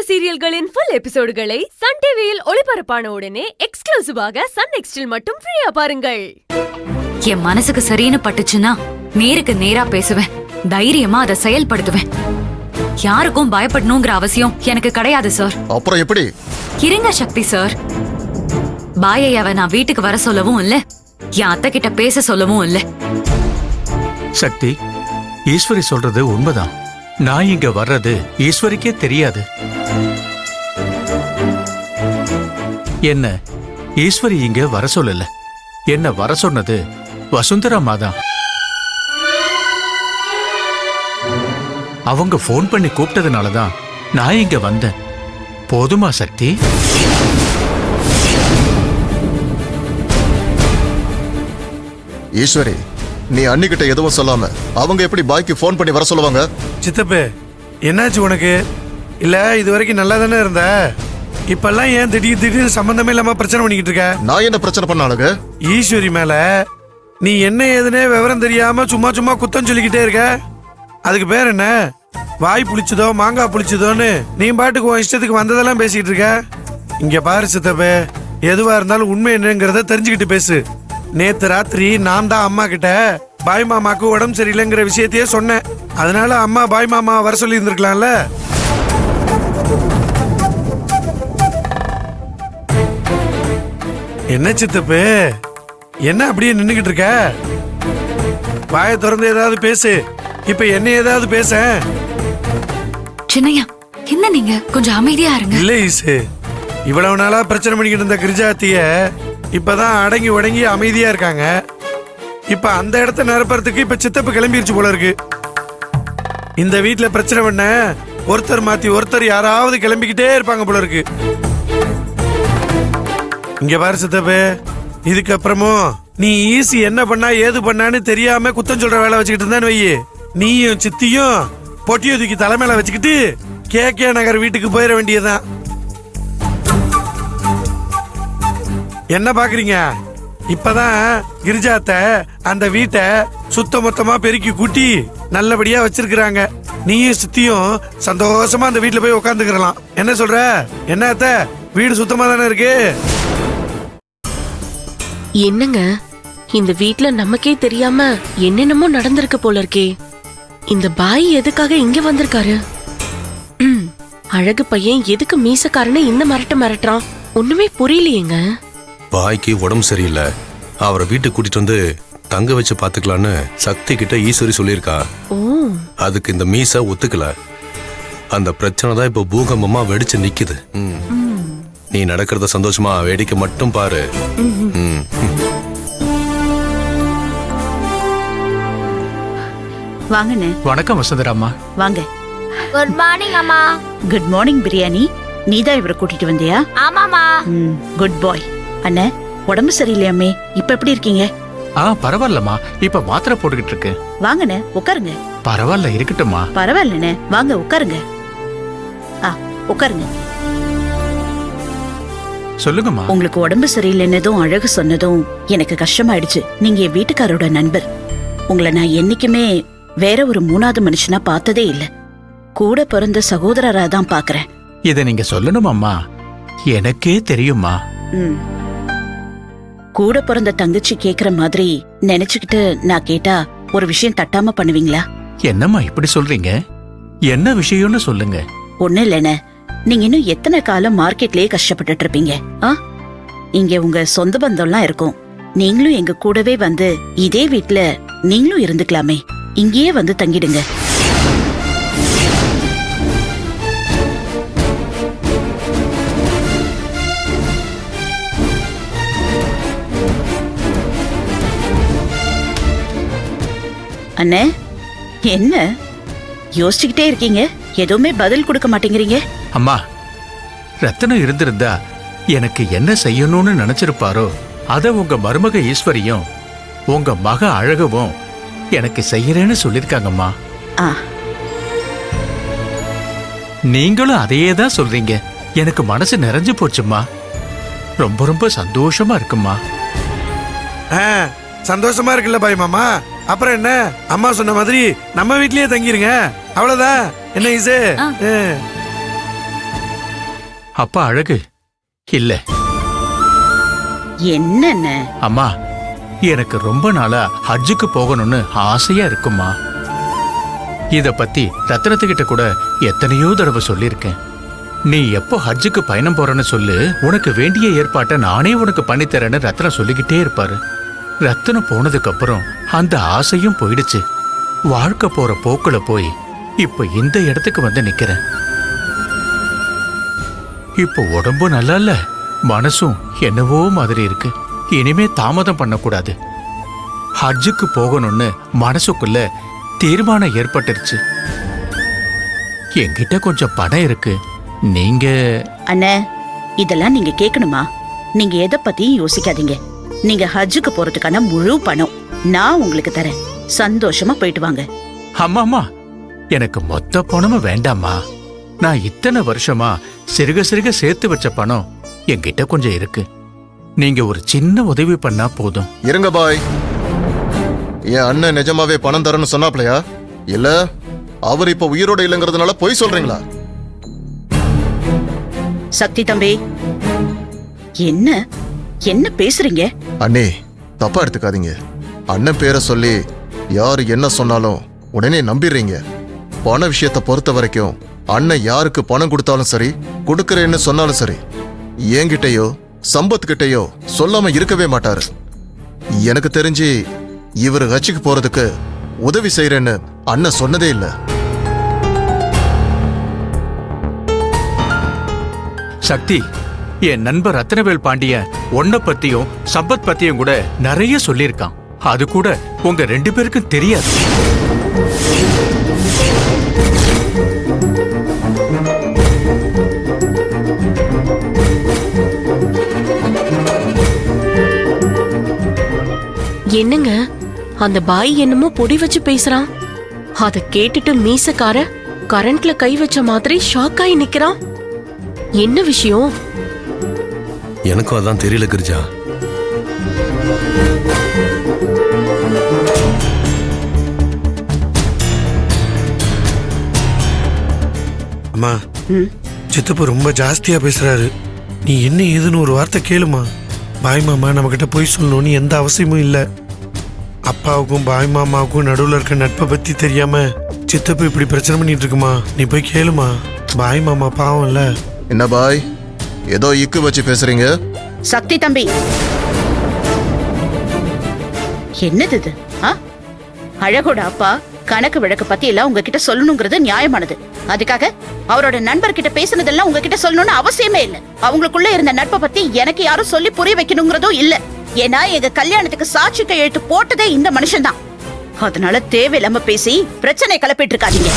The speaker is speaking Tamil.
சீரியல்களின் ஃபுல் எபிசோடுகளை சன் டிவியில் ஒளிபரப்பான உடனே எக்ஸ்க்ளூசிவாக சன் நெக்ஸ்டில் மட்டும் ஃப்ரீயா பாருங்கள். என் மனசுக்கு சரின்னு பட்டுச்சுன்னா நேருக்கு நேரா பேசுவேன், தைரியமா அதை செயல்படுத்துவேன். யாருக்கும் பயப்படணுங்கிற அவசியம் எனக்கு கிடையாது சார். அப்புறம் எப்படி? இருங்க சக்தி சார், பாயையாவை நான் வீட்டுக்கு வர சொல்லவும் இல்ல, என் அத்தை கிட்ட பேச சொல்லவும் இல்ல. சக்தி, ஈஸ்வரி சொல்றது உண்மைதான். நான் இங்க வர்றது ஈஸ்வரிக்கே தெரியாது. என்ன ஈஸ்வரி இங்க வர சொல்லல, என்ன வர சொன்னது வசுந்தராமா தான். அவங்க போன் பண்ணி கூப்பிட்டதுனாலதான் நான் இங்க வந்தேன். போதுமா சக்தி? ஈஸ்வரி, நீ அன்னிக்கிட்ட எதுவும் சொல்லாம அவங்க எப்படி பாய்க்கு போன் பண்ணி வர சொல்லுவாங்க? சித்தப்பு, என்னாச்சு உனக்கு? இல்ல இது வரைக்கும் நல்லா தானே இருந்த, இப்பெல்லாம் ஏன் திடீர்னு சம்பந்தமே இல்லாம பிரச்சனை பண்ணிக்கிட்டு இருக்க? நான் என்ன பிரச்சனை பண்ணாலுங்க? ஈஸ்வரி மேல நீ என்ன ஏதுனே விவரம் தெரியாம சும்மா சும்மா குத்தம் சொல்லிக்கிட்டே இருக்க. அதுக்கு பேர் என்ன? வாய் புளிச்சதோ மாங்காய் புளிச்சதோன்னு நீ பாட்டுக்கு உன் இஷ்டத்துக்கு வந்ததெல்லாம் பேசிக்கிட்டு இருக்க. இங்க பாரு சித்தப்பு, எதுவா இருந்தாலும் உண்மை என்னங்கிறத தெரிஞ்சுக்கிட்டு பேசு. நேத்து ராத்திரி நான் தான் அம்மா கிட்ட பாய் மாமாக்கு உடம்பு சரியில்லைங்கிற விஷயத்தையே சொன்னேன். அதனால அம்மா பாய் மாமா வர சொல்லி இருந்திருக்கலாம்ல. என்ன சித்தப்பு, என்ன அப்படியே நின்னுகிட்டு இருக்க? வாயை திறந்து ஏதாவது பேசு. இப்ப என்ன ஏதாவது பேச. சின்னையா, என்ன நீங்க கொஞ்சம் அமைதியா இருங்க. இல்ல ஈசு, இவ்வளவு நாளா பிரச்சனை பண்ணிக்கிட்டு இருந்த கிரிஜாத்திய இப்பதான் அடங்கி உடங்கி அமைதியா இருக்காங்க. இப்ப அந்த இடத்த நிரப்புறதுக்கு இப்ப சித்தப்பு கிளம்பிருச்சு போல இருக்கு. இந்த வீட்டுல பிரச்சனை பண்ண ஒருத்தர் மாத்தி ஒருத்தர் யாராவது கிளம்பிக்கிட்டே இருப்பாங்க போல இருக்கு. இங்க பாரு சித்தப்பு, இதுக்கப்புறமும் நீ ஈசி என்ன பண்ணா ஏது பண்ணான்னு தெரியாம குத்தம் சொல்ற வேலை வச்சுக்கிட்டு இருந்தான்னு வையே, நீயும் சித்தியும் பொட்டிய தூக்கி தலைமையில வச்சுக்கிட்டு கே நகர் வீட்டுக்கு போயிட வேண்டியதுதான். என்ன பாக்குறீங்க? இப்பதான் கிரிஜாத்த அந்த வீட்டை சுத்த மொத்தமா பெருக்கி கூட்டி நல்லபடியா வச்சிருக்கிறாங்க. நீயும் சித்தியும் சந்தோஷமா அந்த வீட்டுல போய் உட்காந்துக்கலாம். என்ன சொல்ற? என்ன அத்த, வீடு சுத்தமா தானே இருக்கு? என்னங்க, இந்த வீட்ல நமக்கே தெரியாம என்னென்னமோ நடந்திருக்கு போல இருக்கே. இந்த பாய் எதுக்காக இங்க வந்திருக்காரு? அழகு பையன் எதுக்கு மீசக்காரன்னு இந்த மிரட்டுறான்? ஒண்ணுமே புரியலையேங்க. பாய்க்கு உடம்பு சரியில்லை, அவரை வீட்டுக்கு கூட்டிட்டு வந்து தங்க வச்சு பாத்துக்கலான்னு சக்தி கிட்ட ஈஸ்வரி சொல்லியிருக்கா. அதுக்கு இந்த மீச ஒத்துக்கல. அந்த பிரச்சனை தான் இப்ப பூகம்பமா வெடிச்சு நிக்குது. நீ நடக்கிறத சந்தோஷமா வேடிக்கை மட்டும் பாரு. வாங்கண்ணே. வணக்கம் வசுந்தராமா. வாங்க. குட் மார்னிங் அம்மா. Good morning biryani. நீதான் இவரை கூட்டிட்டு வந்தியா? ஆமாமா. குட் பாய். அண்ணே, உடம்பு சரியில்லையாமே, இப்ப எப்படி இருக்கீங்க? பரவாயில்லம்மா, இப்ப மாத்திரை போட்டுக்கிட்டு இருக்கு. வாங்கண்ணே, உட்காருங்க. பரவாயில்ல, இருக்கட்டும்மா. பரவாயில்லண்ணே, வாங்க உட்காருங்க. உட்காருங்க. சொல்லுங்கம்மா. உங்களுக்கு உடம்பு சரியில்லைன்னதும் அழகு சொன்னதும் எனக்கு கஷ்டமாயிடுச்சு. நீங்க என் வீட்டுக்காரோட நண்பர். உங்களை நான் என்னைக்குமே வேற ஒரு மூணாவது மனுஷனா பார்த்ததே இல்ல. கூட பிறந்த சகோதரரா தான் பாக்குறேன். இத நீங்க சொல்லணுமாம்மா? எனக்கே தெரியுமா. கூட பிறந்த தங்கச்சி கேக்குற மாதிரி நினைச்சுக்கிட்டு நான் கேட்டா ஒரு விஷயம் தட்டாம பண்ணுவீங்களா? என்னம்மா இப்படி சொல்றீங்க? என்ன விஷயம்னு சொல்லுங்க. ஒண்ணு இல்லைண்ணே, நீங்க இன்னும் எத்தனை காலம் மார்க்கெட்லயே கஷ்டப்பட்டுட்டு இருப்பீங்க? இங்க உங்க சொந்த பந்தம்லாம் இருக்கும். நீங்களும் எங்க கூடவே வந்து இதே வீட்ல நீங்களும் இருந்துக்கலாமே. இங்கேயே வந்து தங்கிடுங்க. அண்ணே, என்ன யோசிச்சுக்கிட்டே இருக்கீங்க? எதுவுமே பதில் கொடுக்க மாட்டேங்கிறீங்க. அம்மா, ரத்தனம் இருந்திருந்தா எனக்கு என்ன செய்யணும்னு நினைச்சிருப்பாரோ அத உங்க மருமக ஈஸ்வரியும் உங்க மக அழகவும் எனக்கு செய்யறேன்னு சொல்லிருக்காங்கம்மா. நீங்களும் அதையே தான் சொல்றீங்க. எனக்கு மனசு நிறைஞ்சு போச்சுமா. ரொம்ப ரொம்ப சந்தோஷமா இருக்குமா. சந்தோஷமா இருக்குல்ல பாய் மாமா? அப்புறம் என்ன, அம்மா சொன்ன மாதிரி நம்ம வீட்லயே தங்கிருங்க, அவ்வளவுதான். என்ன ஈசு? அப்பா அழகு இல்ல. என்னென்ன? அம்மா, எனக்கு ரொம்ப நாளா ஹஜ்ஜுக்கு போகணும்னு ஆசையா இருக்குமா. இத பத்தி ரத்னத்துக்கிட்ட கூட எத்தனையோ தடவை சொல்லியிருக்கேன். நீ எப்போ ஹஜ்ஜுக்கு பயணம் போறன்னு சொல்லு, உனக்கு வேண்டிய ஏற்பாட்டை நானே உனக்கு பண்ணித்தரேன்னு ரத்னம் சொல்லிக்கிட்டே இருப்பாரு. ரத்னம் போனதுக்கு அப்புறம் அந்த ஆசையும் போயிடுச்சு. வாழ்க்கை போற போக்குல போய் இப்ப இந்த இடத்துக்கு வந்து நிக்கிறேன். இப்போ உடம்பு நல்லா இல்ல, மனசும் என்னவோ மாதிரி இருக்கு. இனிமே தாமதம் பண்ணக்கூடாது. ஹஜ்ஜுக்கு போகணும்னு மனசுக்குள்ள தீர்மானம் ஏற்பட்டுருச்சு. என்கிட்ட கொஞ்சம் பணம் இருக்கு. நீங்க அண்ணே, இதெல்லாம் நீங்க கேட்கணுமா? நீங்க எதை பத்தியும் யோசிக்காதீங்க. நீங்க ஹஜ்ஜுக்கு போறதுக்கான முழு பணம் நான் உங்களுக்கு தரேன். சந்தோஷமா போயிட்டு வாங்க. அம்மா, எனக்கு மொத்த பணமும் வேண்டாம்மா. நான் இத்தனை வருஷமா சிறுக சிறுக சேர்த்து வச்ச பணம் என்கிட்ட கொஞ்சம் இருக்கு. நீங்க ஒரு சின்ன உதவி பண்ணா போதும். இருங்க பாய். என் அண்ணன் நிஜமாவே பணம் தரேன்னு சொன்னாப்லையா? இல்ல அவர் இப்ப உயிரோட இல்லைங்கிறதுனால பொய் சொல்றீங்களா? சக்தி தம்பி, என்ன என்ன பேசுறீங்க? அண்ணே, தப்பா எடுத்துக்காதீங்க. அண்ணன் பேரை சொல்லி யாரு என்ன சொன்னாலும் உடனே நம்பிடுறீங்க. பண விஷயத்தை பொறுத்த வரைக்கும் அண்ணன் யாருக்கு பணம் கொடுத்தாலும் சரி, கொடுக்கறேன்னு சொன்னாலும் சரி, என்கிட்டயோ சம்பத்கிட்டயோ சொல்லாம இருக்கவே மாட்டாரு. எனக்கு தெரிஞ்சு இவர் ஹஜ்ஜுக்கு போறதுக்கு உதவி செய்யறேன்னு அண்ணன் சொன்னதே இல்லை. சக்தி, என் நண்பர் ரத்னவேல் பாண்டியன் உன்னை பத்தியும் சம்பத் பத்தியும் கூட நிறைய சொல்லியிருக்கான். அது கூட உங்க 2 பேருக்கும் தெரியாது. என்னங்க, அந்த பாய் என்னமோ பொடி வச்சு பேசுறான். அத கேட்டுட்டு மீசக்கார கரண்ட்ல கை வச்ச மாதிரி ஷாக் ஆகி நிக்கிறான். என்ன விஷயம்? எனக்கும் அதான் தெரியல கிரிஜா. அம்மா, சித்தப்பா ரொம்ப ஜாஸ்தியா பேசுறாரு. நீ என்ன ஏதுன்னு ஒரு வார்த்தை கேளுமா. பாய் மாமா நம்ம கிட்ட போய் சொல்லணும்னு எந்த அவசியமும் இல்ல. அப்பாவுக்கும் பாய் மாமாவுக்கும் நடுவுல இருக்க நட்பை பத்தி தெரியாம சித்தப்பா இப்படி பிரச்சனை பண்ணிட்டு இருக்குமா. நீ போய் கேளுமா. பாய் மாமா பாவம் இல்ல. என்ன பாய், ஏதோ இக்கு வச்சு பேசுறீங்க? சக்தி தம்பி, என்னது இது? அழகோட அப்பா கணக்கு விளக்கு பத்தி எல்லாம் உங்ககிட்ட சொல்லணுங்கிறது நியாயமானது. அதுக்காக அவரோட நண்பர்கிட்ட பேசுனதெல்லாம் உங்ககிட்ட சொல்லணும்னு அவசியமே இல்ல. அவங்களுக்குள்ள இருந்த நட்பை பத்தி எனக்கு யாரும் சொல்லி புரிய வைக்கணுங்கிறதும் இல்ல. ஏன்னா எங்க கல்யாணத்துக்கு சாட்சி கையெழுத்து போட்டதே இந்த மனுஷன் தான். அதனால தேவையில்லாம பேசி பிரச்சனை கிளப்பிட்டு இருக்காதீங்க.